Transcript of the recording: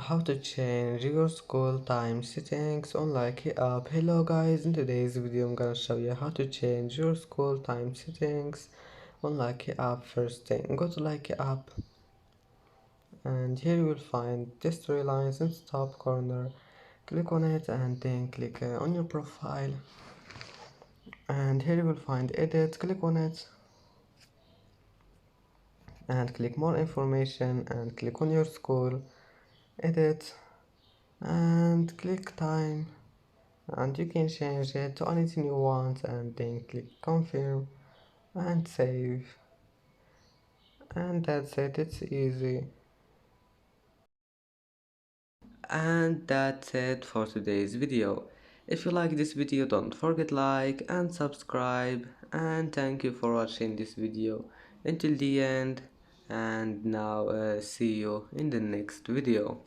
How to change your school time settings on Likee app. Hello guys, in today's video I'm gonna show you how to change your school time settings on Likee app. First thing, go to Likee app and here you will find this three lines in the top corner. Click on it and then click on your profile, and here you will find edit. Click on it and click more information and click on your school, edit, and click time, and you can change it to anything you want and then click confirm and save, and that's it. It's easy. And that's it for today's video. If you like this video, don't forget like and subscribe, and thank you for watching this video until the end. And now see you in the next video.